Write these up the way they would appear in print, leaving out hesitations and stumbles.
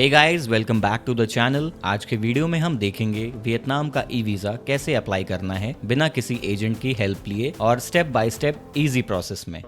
Hey guys, welcome back to the channel. आज के video में हम देखेंगे वियतनाम का ई वीज़ा कैसे अप्लाई करना है बिना किसी एजेंट की हेल्प लिए और step by step easy process में।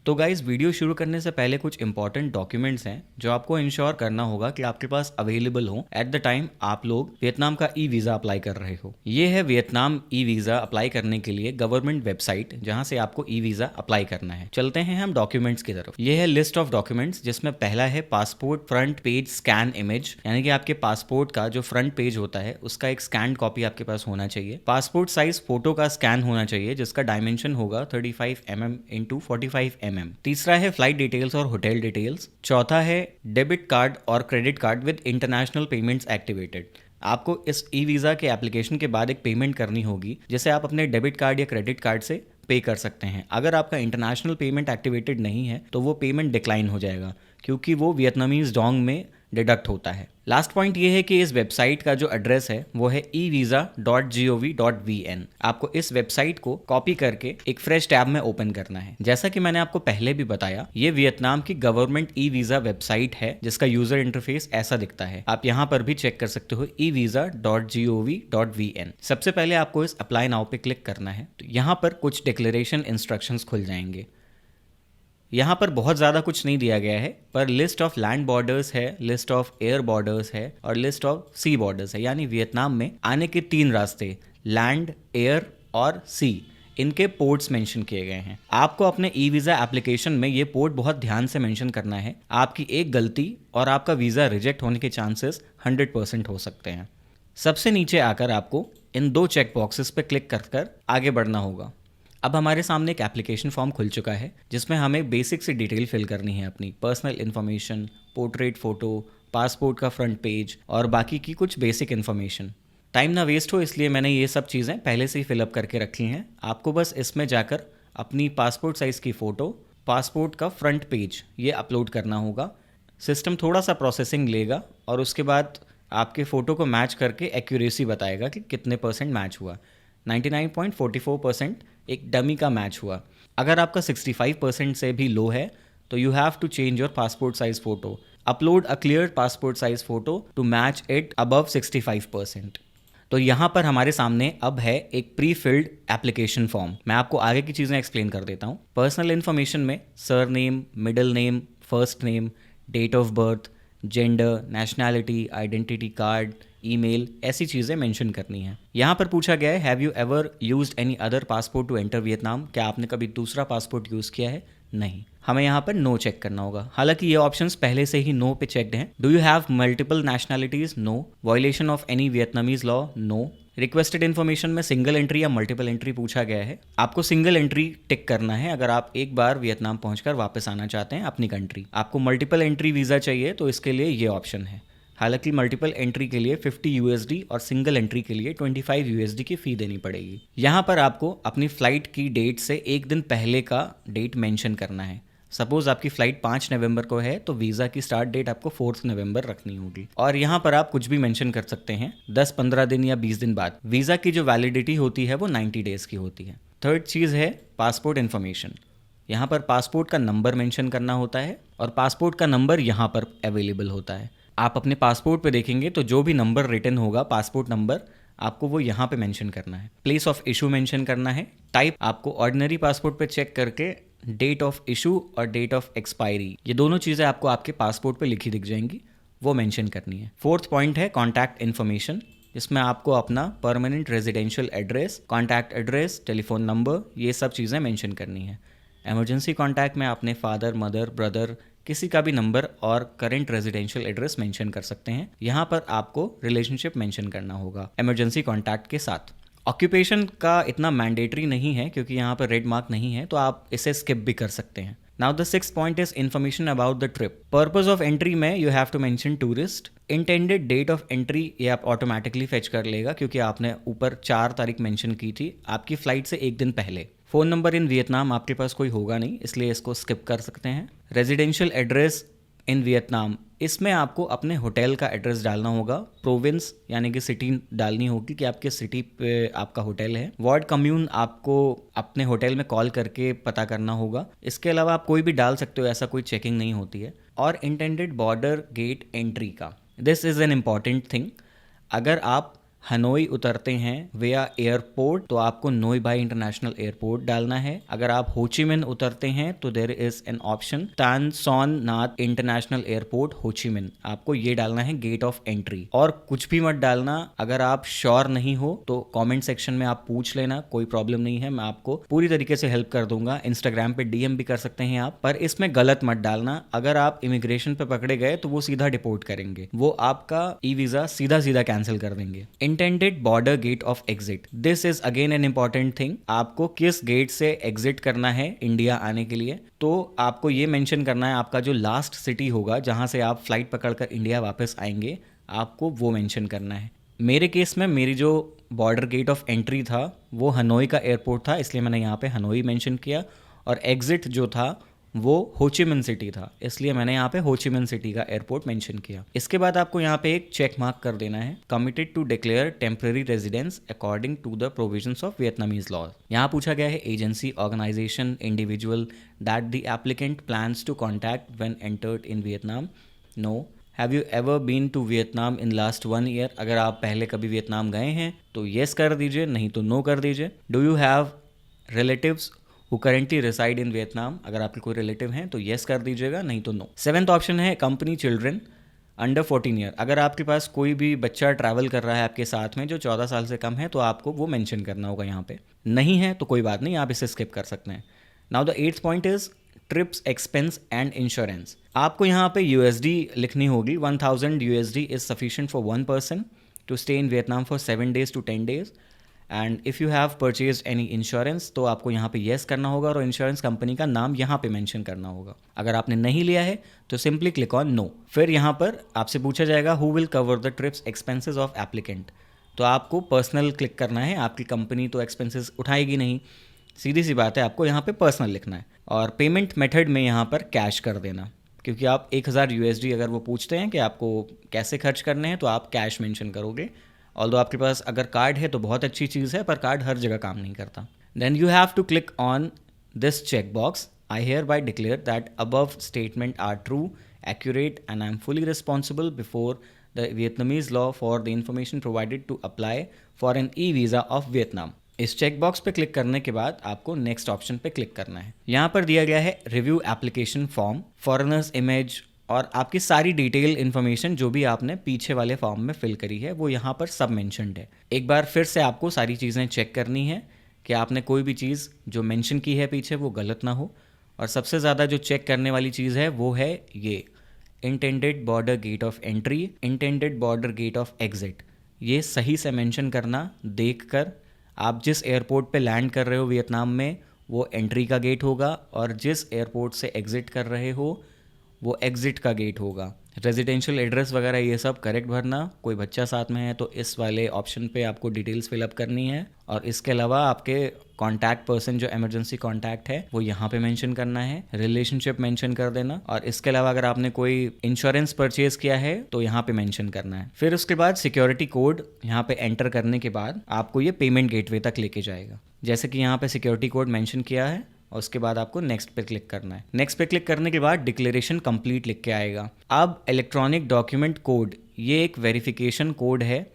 तो गाइस, वीडियो शुरू करने से पहले कुछ इंपॉर्टेंट डॉक्यूमेंट्स हैं जो आपको इंश्योर करना होगा कि आपके पास अवेलेबल हो एट द टाइम आप लोग वियतनाम का ई वीज़ा अप्लाई कर रहे हो। ये है वियतनाम ई वीज़ा अप्लाई करने के लिए गवर्नमेंट वेबसाइट जहां से आपको ई वीज़ा अप्लाई करना है। चलते हैं हम डॉक्यूमेंट्स की तरफ। ये है लिस्ट ऑफ डॉक्यूमेंट्स जिसमें पहला है passport front page scan image, यानी कि आपके पासपोर्ट का जो फ्रंट पेज होता है उसका एक स्कैन कॉपी आपके पास होना चाहिए। पासपोर्ट साइज फोटो का स्कैन होना चाहिए जिसका डायमेंशन होगा 35 mm इंटू 45 mm। तीसरा है फ्लाइट डिटेल्स और होटल डिटेल्स। चौथा है डेबिट कार्ड और credit card with international payments activated. आपको इस ई वीज़ा के एप्लीकेशन के बाद एक पेमेंट करनी होगी जिसे आप अपने डेबिट कार्ड या क्रेडिट कार्ड से पे कर सकते हैं। अगर आपका इंटरनेशनल पेमेंट एक्टिवेटेड नहीं है तो वो पेमेंट डिक्लाइन हो जाएगा क्योंकि वो वियतनामीज डोंग में डिडक्ट होता है। लास्ट पॉइंट ये है कि इस वेबसाइट का जो एड्रेस है वो है evisa.gov.vn। आपको इस वेबसाइट को कॉपी करके एक फ्रेश टैब में ओपन करना है। जैसा कि मैंने आपको पहले भी बताया, ये वियतनाम की गवर्नमेंट ई वीज़ा वेबसाइट है जिसका यूजर इंटरफेस ऐसा दिखता है। आप यहाँ पर भी चेक कर सकते हो evisa.gov.vn। सबसे पहले आपको इस अप्लाई नाउ पे क्लिक करना है। तो यहाँ पर कुछ डिक्लेरेशन इंस्ट्रक्शंस खुल जाएंगे। यहाँ पर बहुत ज़्यादा कुछ नहीं दिया गया है, पर लिस्ट ऑफ लैंड बॉर्डर्स है, लिस्ट ऑफ एयर बॉर्डर्स है और लिस्ट ऑफ सी बॉर्डर्स है। यानी वियतनाम में आने के 3 रास्ते, लैंड, एयर और सी, इनके पोर्ट्स मेंशन किए गए हैं। आपको अपने ई वीज़ा एप्लीकेशन में ये पोर्ट बहुत ध्यान से मेंशन करना है। आपकी एक गलती और आपका वीज़ा रिजेक्ट होने के चांसेस 100% हो सकते हैं। सबसे नीचे आकर आपको इन 2 चेक बॉक्सेस पे क्लिक कर आगे बढ़ना होगा। अब हमारे सामने एक एप्लीकेशन फॉर्म खुल चुका है जिसमें हमें बेसिक सी डिटेल फिल करनी है, अपनी personal information, portrait photo, passport का फ्रंट पेज और बाकी की कुछ बेसिक इन्फॉर्मेशन। टाइम ना वेस्ट हो इसलिए मैंने ये सब चीज़ें पहले से ही फिलअप करके रखी हैं। आपको बस इसमें जाकर अपनी पासपोर्ट साइज़ की फ़ोटो, पासपोर्ट का फ्रंट पेज ये अपलोड करना होगा। सिस्टम थोड़ा सा प्रोसेसिंग लेगा और उसके बाद आपके फ़ोटो को मैच करके एक्यूरेसी बताएगा कि कितने % मैच हुआ। 99.44% एक डमी का मैच हुआ। अगर आपका 65% से भी लो है तो you have to change your passport size photo, upload a clear passport size photo to match it above 65%। तो यहाँ पर हमारे सामने अब है एक प्री फिल्ड एप्लीकेशन फॉर्म। मैं आपको आगे की चीज़ें एक्सप्लेन कर देता हूँ। पर्सनल इन्फॉर्मेशन में surname, middle name, first name, date of birth, gender, nationality, identity card, email, ऐसी चीज़ें मेंशन करनी है। यहाँ पर पूछा गया है, have you ever used any other passport to enter Vietnam? क्या आपने कभी दूसरा पासपोर्ट यूज़ किया है? नहीं। हमें यहाँ पर नो चेक करना होगा। हालांकि ये ऑप्शंस पहले से ही नो पे चेक्ड हैं। Do you have multiple nationalities? No. Violation of any Vietnamese law? No. Requested information में सिंगल एंट्री या मल्टीपल एंट्री पूछा गया है। आपको सिंगल एंट्री टिक करना है अगर आप एक बार वियतनाम पहुंचकर वापस आना चाहते हैं अपनी कंट्री। आपको मल्टीपल एंट्री वीज़ा चाहिए तो इसके लिए ये ऑप्शन है। हालांकि मल्टीपल एंट्री के लिए 50 USD और सिंगल एंट्री के लिए 25 USD की फ़ी देनी पड़ेगी। यहाँ पर आपको अपनी फ़्लाइट की डेट से एक दिन पहले का डेट मेंशन करना है। सपोज आपकी फ़्लाइट 5 नवंबर को है तो वीज़ा की स्टार्ट डेट आपको 4 नवंबर रखनी होगी। और यहाँ पर आप कुछ भी मेंशन कर सकते हैं, 10, 15 दिन या 20 दिन बाद। वीज़ा की जो वैलिडिटी होती है वो 90 डेज़ की होती है। थर्ड चीज़ है पासपोर्ट इन्फॉर्मेशन। यहाँ पर पासपोर्ट का नंबर मेंशन करना होता है और पासपोर्ट का नंबर यहाँ पर अवेलेबल होता है। आप अपने पासपोर्ट पे देखेंगे तो जो भी नंबर रिटन होगा, पासपोर्ट नंबर, आपको वो यहाँ पे मेंशन करना है। प्लेस ऑफ इशू मेंशन करना है। टाइप आपको ऑर्डिनरी पासपोर्ट पे चेक करके डेट ऑफ इशू और डेट ऑफ एक्सपायरी, ये दोनों चीज़ें आपको आपके पासपोर्ट पे लिखी दिख जाएंगी, वो मेंशन करनी है। फोर्थ पॉइंट है कॉन्टैक्ट इन्फॉर्मेशन, जिसमें आपको अपना permanent residential address, contact address, telephone number, ये सब चीज़ें मेंशन करनी है। इमरजेंसी कॉन्टैक्ट में अपने फादर, मदर, ब्रदर, किसी का भी नंबर और करंट रेजिडेंशियल एड्रेस मेंशन कर सकते हैं। यहाँ पर आपको रिलेशनशिप मेंशन करना होगा इमरजेंसी कॉन्टैक्ट के साथ। ऑक्यूपेशन का इतना मैंडेटरी नहीं है क्योंकि यहाँ पर रेड मार्क नहीं है, तो आप इसे स्किप भी कर सकते हैं। Now the 6th point is information about the trip. Purpose of entry में you have to mention tourist. Intended date of entry ये आप ऑटोमेटिकली फेच कर लेगा क्योंकि आपने ऊपर 4 तारीख मेंशन की थी आपकी फ्लाइट से एक दिन पहले। फ़ोन नंबर इन वियतनाम आपके पास कोई होगा नहीं, इसलिए इसको स्किप कर सकते हैं। रेजिडेंशियल एड्रेस इन वियतनाम, इसमें आपको अपने होटल का एड्रेस डालना होगा। प्रोविंस यानी कि सिटी डालनी होगी कि आपके सिटी पे आपका होटल है। वार्ड कम्यून आपको अपने होटल में कॉल करके पता करना होगा। इसके अलावा आप कोई भी डाल सकते हो, ऐसा कोई चेकिंग नहीं होती है। और इंटेंडेड बॉर्डर गेट एंट्री का। This is an important thing. अगर आप हनोई उतरते हैं विया एयरपोर्ट तो आपको नोई बाई इंटरनेशनल एयरपोर्ट डालना है। अगर आप होचिमिन उतरते हैं तो देयर इज एन ऑप्शन तान सॉन नाथ इंटरनेशनल एयरपोर्ट होचिमिन, आपको ये डालना है गेट ऑफ एंट्री। और कुछ भी मत डालना। अगर आप श्योर नहीं हो तो कमेंट सेक्शन में आप पूछ लेना, कोई प्रॉब्लम नहीं है, मैं आपको पूरी तरीके से हेल्प कर दूंगा। इंस्टाग्राम पे डीएम भी कर सकते हैं आप, पर इसमें गलत मत डालना। अगर आप इमिग्रेशन पे पकड़े गए तो वो सीधा डिपोर्ट करेंगे, वो आपका ई वीजा सीधा सीधा कैंसिल कर देंगे। Intended border gate of exit, this is again an important thing. आपको किस गेट से एग्जिट करना है इंडिया आने के लिए, तो आपको ये मेंशन करना है। आपका जो लास्ट सिटी होगा जहां से आप फ्लाइट पकड़कर इंडिया वापस आएंगे, आपको वो मेंशन करना है। मेरे केस में मेरी जो बॉर्डर गेट ऑफ एंट्री था वो हनोई का एयरपोर्ट था, इसलिए मैंने यहाँ पे हनोई मेंशन किया। और एग्जिट जो था वो होचिमिन सिटी था, इसलिए मैंने यहाँ पे होचिमिन सिटी का एयरपोर्ट मेंशन किया। इसके बाद आपको यहाँ पे एक चेक मार्क कर देना है, committed to declare temporary residence according to the provisions of Vietnamese law. यहाँ पूछा गया है agency, organisation, individual that the applicant plans to contact when entered in Vietnam. No. Have you ever been to Vietnam in last 1 year, अगर आप पहले कभी Vietnam गए हैं तो येस कर दीजिए, नहीं तो नो कर दीजिए। Do you have relatives who currently reside in Vietnam, अगर आपके कोई रिलेटिव हैं तो येस कर दीजिएगा, नहीं तो नो। 7th ऑप्शन है कंपनी चिल्ड्रन अंडर 14 ईयर, अगर आपके पास कोई भी बच्चा ट्रैवल कर रहा है आपके साथ में जो 14 साल से कम है तो आपको वो मेंशन करना होगा यहाँ पे। नहीं है तो कोई बात नहीं, आप इसे स्किप कर सकते हैं। Now the 8th point is trips expense and insurance. आपको यहाँ पे यूएसडी लिखनी होगी। 1000 USD is sufficient for 1 person to stay in Vietnam for 7 days to 10 days। And if you have purchased any insurance तो आपको यहाँ पे येस करना होगा और इंश्योरेंस कंपनी का नाम यहाँ पे मेंशन करना होगा। अगर आपने नहीं लिया है तो सिंपली क्लिक ऑन नो। फिर यहाँ पर आपसे पूछा जाएगा who will cover the trips expenses of applicant, तो आपको पर्सनल क्लिक करना है। आपकी कंपनी तो एक्सपेंसेस उठाएगी नहीं, सीधी सी बात है, आपको यहाँ पे पर्सनल लिखना है। और पेमेंट मेथड में यहाँ पर कैश कर देना, क्योंकि आप 1000 USD अगर वो पूछते हैं कि आपको कैसे खर्च करने हैं तो आप कैश मेंशन करोगे। ऑल्दो आपके पास अगर कार्ड है तो बहुत अच्छी चीज़ है, पर कार्ड हर जगह काम नहीं करता। Then you have to click on this check box, I hereby declare that above statement are true, accurate and I am fully responsible before the Vietnamese law for the information provided to apply for an e visa of Vietnam. इस check box पे click करने के बाद आपको next option पे click करना है। यहाँ पर दिया गया है review application form, foreigners image और आपकी सारी डिटेल इन्फॉर्मेशन जो भी आपने पीछे वाले फॉर्म में फिल करी है वो यहाँ पर सब मेंशन्ड है। एक बार फिर से आपको सारी चीज़ें चेक करनी है कि आपने कोई भी चीज़ जो मेंशन की है पीछे वो गलत ना हो। और सबसे ज़्यादा जो चेक करने वाली चीज़ है वो है ये intended border gate of entry, intended border gate of exit. ये सही से मेंशन करना, देख कर आप जिस एयरपोर्ट पे लैंड कर रहे हो वियतनाम में वो एंट्री का गेट होगा और जिस एयरपोर्ट से एग्ज़िट कर रहे हो वो एग्ज़िट का गेट होगा। रेजिडेंशियल एड्रेस वगैरह ये सब करेक्ट भरना। कोई बच्चा साथ में है तो इस वाले ऑप्शन पे आपको डिटेल्स फिलअप करनी है। और इसके अलावा आपके कॉन्टैक्ट पर्सन जो इमरजेंसी कॉन्टैक्ट है वो यहाँ पे मेंशन करना है, रिलेशनशिप मेंशन कर देना। और इसके अलावा अगर आपने कोई इंश्योरेंस परचेज किया है तो यहाँ पे मेंशन करना है। फिर उसके बाद सिक्योरिटी कोड यहाँ पे एंटर करने के बाद आपको ये पेमेंट गेटवे तक लेके जाएगा। जैसे कि यहाँ पे सिक्योरिटी कोड मेंशन किया है और उसके बाद आपको नेक्स्ट पे क्लिक करना है। नेक्स्ट पे क्लिक करने के बाद डिक्लेरेशन कंप्लीट लिख के आएगा। अब इलेक्ट्रॉनिक डॉक्यूमेंट कोड, ये एक वेरिफिकेशन कोड है,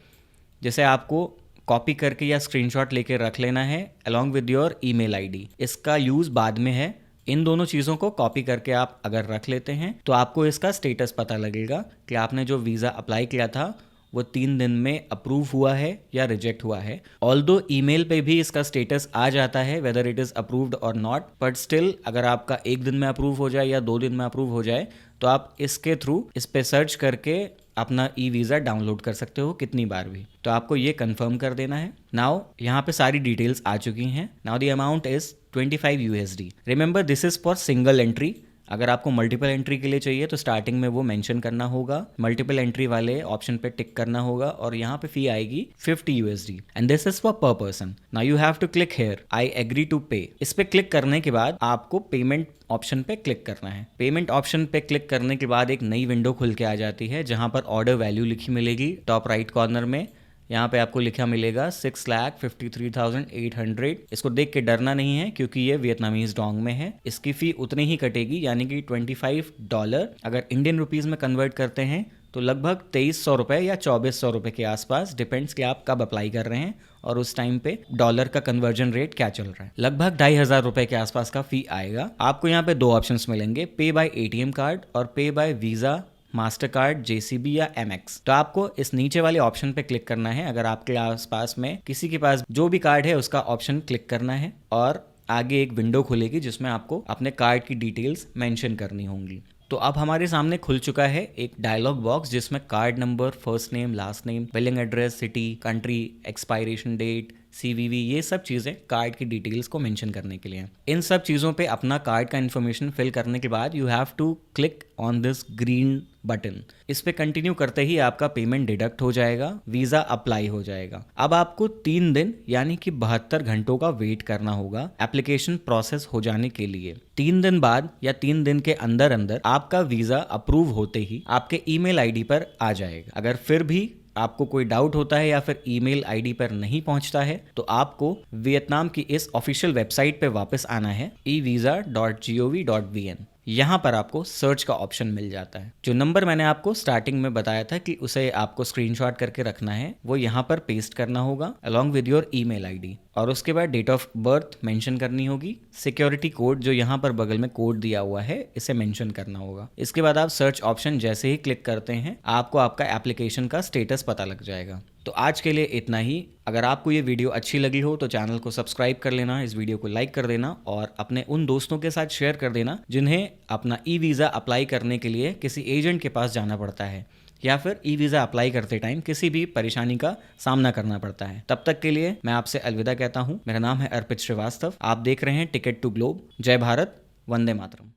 जैसे आपको कॉपी करके या स्क्रीनशॉट लेके रख लेना है along with your email ID. इसका यूज़ बाद में है। इन दोनों चीज़ों को कॉपी करके आप अगर रख लेते हैं तो आपको इसका स्टेटस पता लगेगा कि आपने जो वीज़ा अप्लाई किया था वो 3 दिन में अप्रूव हुआ है या रिजेक्ट हुआ है। ऑल्दो ईमेल पे भी इसका स्टेटस आ जाता है वेदर इट इज़ अप्रूव्ड और नॉट, बट स्टिल अगर आपका 1 दिन में अप्रूव हो जाए या 2 दिन में अप्रूव हो जाए तो आप इसके थ्रू इस पे सर्च करके अपना ई वीज़ा डाउनलोड कर सकते हो कितनी बार भी। तो आपको ये कंफर्म कर देना है। नाउ यहाँ पे सारी डिटेल्स आ चुकी हैं। Now the amount is 25 USD। Remember this is for single entry. अगर आपको मल्टीपल एंट्री के लिए चाहिए तो स्टार्टिंग में वो मेंशन करना होगा, मल्टीपल एंट्री वाले ऑप्शन पे टिक करना होगा और यहाँ पे फी आएगी 50 USD and this is for per person. Now you have to click here I agree to pay. इस पे क्लिक करने के बाद आपको पेमेंट ऑप्शन पे क्लिक करना है। पेमेंट ऑप्शन पे क्लिक करने के बाद एक नई विंडो खुल के आ जाती है जहां पर ऑर्डर वैल्यू लिखी मिलेगी टॉप राइट कॉर्नर में। यहाँ पे आपको लिखा मिलेगा 6,53,800। इसको देख के डरना नहीं है क्योंकि ये वियतनामीज डोंग में है। इसकी फ़ी उतनी ही कटेगी, यानी कि $25। अगर इंडियन रुपीज़ में कन्वर्ट करते हैं तो लगभग 2300 रुपये या 2400 रुपये के आसपास, डिपेंड्स कि आप कब अप्लाई कर रहे हैं और उस टाइम पे डॉलर का कन्वर्जन रेट क्या चल रहा है। लगभग 2500 रुपये के आसपास का फ़ी आएगा। आपको यहाँ पे 2 ऑप्शंस मिलेंगे, पे बाय ATM कार्ड और pay by Visa, Mastercard, JCB या MX। तो आपको इस नीचे वाले ऑप्शन पे क्लिक करना है। अगर आपके आसपास में किसी के पास जो भी कार्ड है उसका ऑप्शन क्लिक करना है और आगे एक विंडो खुलेगी जिसमें आपको अपने कार्ड की डिटेल्स मेंशन करनी होंगी। तो अब हमारे सामने खुल चुका है एक डायलॉग बॉक्स जिसमें card number, first name, last name, billing address, city, country, expiration date, CVV, ये सब चीज़ें कार्ड की डिटेल्स को मेंशन करने के लिए। इन सब चीज़ों पे अपना कार्ड का इन्फॉर्मेशन फिल करने के बाद you have to click on this green button. इस पे कंटिन्यू करते ही आपका पेमेंट डिडक्ट हो जाएगा, वीज़ा अप्लाई हो जाएगा। अब आपको 3 दिन यानी कि 72 घंटों का वेट करना होगा एप्लीकेशन प्रोसेस हो जाने के लिए। 3 दिन बाद या 3 दिन के अंदर अंदर आपका वीज़ा अप्रूव होते ही आपके email ID पर आ जाएगा। अगर फिर भी आपको कोई डाउट होता है या फिर email ID पर नहीं पहुंचता है तो आपको वियतनाम की इस ऑफिशियल वेबसाइट पे वापस आना है, evisa.gov.vn। यहाँ पर आपको सर्च का ऑप्शन मिल जाता है। जो नंबर मैंने आपको स्टार्टिंग में बताया था कि उसे आपको स्क्रीनशॉट करके रखना है, वो यहाँ पर पेस्ट करना होगा along with your email ID, और उसके बाद डेट ऑफ बर्थ मेंशन करनी होगी। सिक्योरिटी कोड जो यहाँ पर बगल में कोड दिया हुआ है इसे मेंशन करना होगा। इसके बाद आप सर्च ऑप्शन जैसे ही क्लिक करते हैं आपको आपका एप्लीकेशन का स्टेटस पता लग जाएगा। तो आज के लिए इतना ही। अगर आपको ये वीडियो अच्छी लगी हो तो चैनल को सब्सक्राइब कर लेना, इस वीडियो को लाइक कर देना और अपने उन दोस्तों के साथ शेयर कर देना जिन्हें अपना वीज़ा अप्लाई करने के लिए किसी एजेंट के पास जाना पड़ता है या फिर वीज़ा अप्लाई करते टाइम किसी भी परेशानी का सामना करना पड़ता है। तब तक के लिए मैं आपसे अलविदा कहता हूँ। मेरा नाम है अर्पित श्रीवास्तव। आप देख रहे हैं टिकट टू ग्लोब। जय भारत, वंदे मातरम।